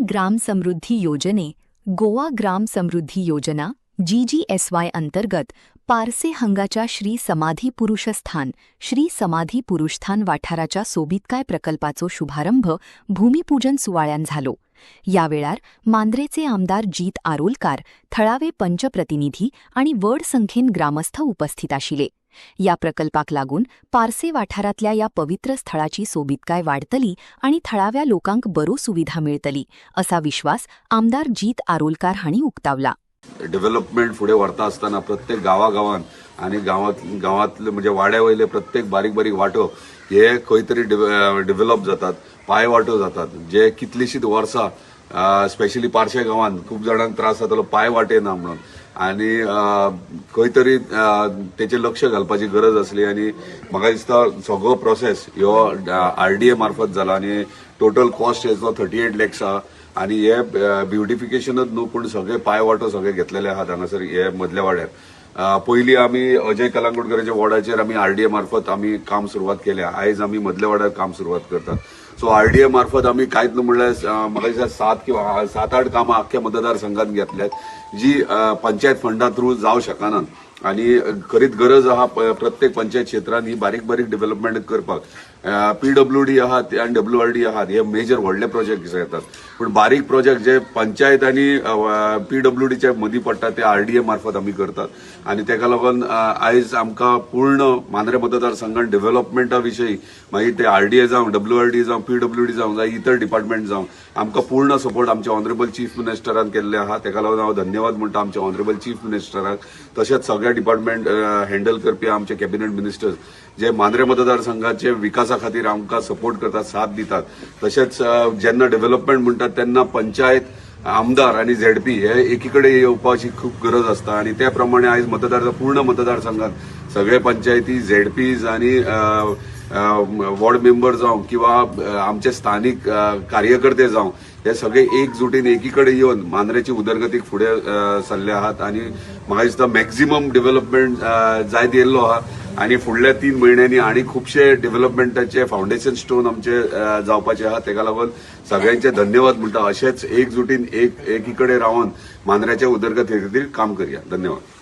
ग्राम समृद्धी योजने गोवा ग्राम समृद्धी योजना GGSY अंतर्गत पारसे हंगाच्या श्री समाधी पुरुषस्थान श्री समाधी पुरुषस्थान वाठाराच्या सोबीतकाय प्रकल्पाचो शुभारंभ भूमिपूजन सुवाळ्यान झालो। यावेळार मांद्रेचे आमदार जीत आरोलकार, थळावे पंचप्रतिनिधी आणि वड संख्येन ग्रामस्थ उपस्थित आशिले। या प्रकल्पाक लागून पारसे वाठारातल्या या पवित्र स्थळाची सोबीतकाय वाढतली आणि थळाव्या लोकांक बरो सुविधा मिळतली असा विश्वास आमदार जीत आरोलकार हांणी उक्तावला। डेव्हलपमेंट फुडें व्हरता आसतना प्रत्येक गांवागांवांत आणि गांवांतले म्हणजे वाड्या वयले प्रत्येक बारीक बारीक वाटो हे खंय तरी डेव्हलप जातात, पाय वाटो जातात, जे कितलीशीच वर्सां स्पेशली पारशे गांवांत खूप जाणांक त्रास जातालो पाय वाटे ना म्हणून, आणि खंय तरी तेचेर लक्ष घालपाची गरज आसली। आणि म्हाका दिसता सगळो प्रोसेस ह्यो RDA मार्फत जाला आणि टोटल कॉस्ट हेचो 38 lakhs आहा। आणि हे ब्युटिफिकेशनच न्हू पण सगळे पाय वाटो सगळे घेतलेले आहात हांगासर हे मदल्या वाड्यार। पयलीं आमी अजय कलंगूटकरांच्या वॉर्डाचेर आमी RDA मार्फत आमी काम सुरवात केल्या, आयज आमी मदल्या वाड्यार काम सुरवात करतात। सो RDA मार्फत आमी कांयच न्हू म्हणल्यार म्हाका दिसता 7 किंवा 7-8 कामां आख्ख्या मतदारसंघात घेतल्यात जी पंचायत फंडा थ्रू जावं शकनात। आणि खरीच गरज आहा प्रत्येक पंचायत क्षेत्रांत ही बारीक बारीक डेव्हलपमेंट करपाक। PWD आहात आणि WRD आहात हे मेजर व्हडले प्रोजेक्ट येतात, पण बारीक प्रोजेक्ट जे पंचायत आणि PWDच्या मदीं पडटा ते RDA मार्फत आमी करतात। आणि तेका लागून आयज आमकां पूर्ण मांद्रे मतदारसंघात डेव्हलपमेंटा विशयी मागीर ते RDA जावं, WRD जावं, PWD जावं, इतर डिपार्टमेंट जावं, आमकां पूर्ण सपोर्ट आमच्या ऑनरेबल चीफ मिनिस्टरान केल्ले आहा। तेका लागून हांव धन्यवाद म्हणटा आमच्या ऑनरेबल चीफ मिनिस्टराक, तशेंच सगळ्या डिपार्टमेंट हँडल करपी आमचे कॅबिनेट मिनिस्टर्स जे मांद्रे मतदारसंघाचे विकासा खातीर आमकां सपोर्ट करतात, साथ दितात। तशेंच जेन्ना डेव्हलपमेंट म्हणटात तेन्ना पंचायत, आमदार आणि ZP हे एकीकडे येवपाची खूप गरज असता। आणि त्या प्रमाणे आयज पूर्ण मतदारसंघात सगळे पंचायती, ZPs आणि वॉर्ड मेंबर जावं किंवा आमचे स्थानिक कार्यकर्ते जावं हे सगळे एकजुटीन एकीकडे येऊन मांद्रेची उदरगतीक फुडें सरले आहात। आणि म्हाका दिसता मॅक्झिमम डेव्हलपमेंट जायत येयल्लो आहा आणि फुडल्या 3 म्हयन्यांनी आणि खुबशे डेव्हलपमेंटाचे फाउंडेशन स्टोन आमचे जावपाचे आहा। तेका लागून सगळ्यांचे धन्यवाद म्हणटा। अशेंच एकजुटीन एकीकडे रावन मांद्र्याच्या उदरगती खातीर काम करया। धन्यवाद।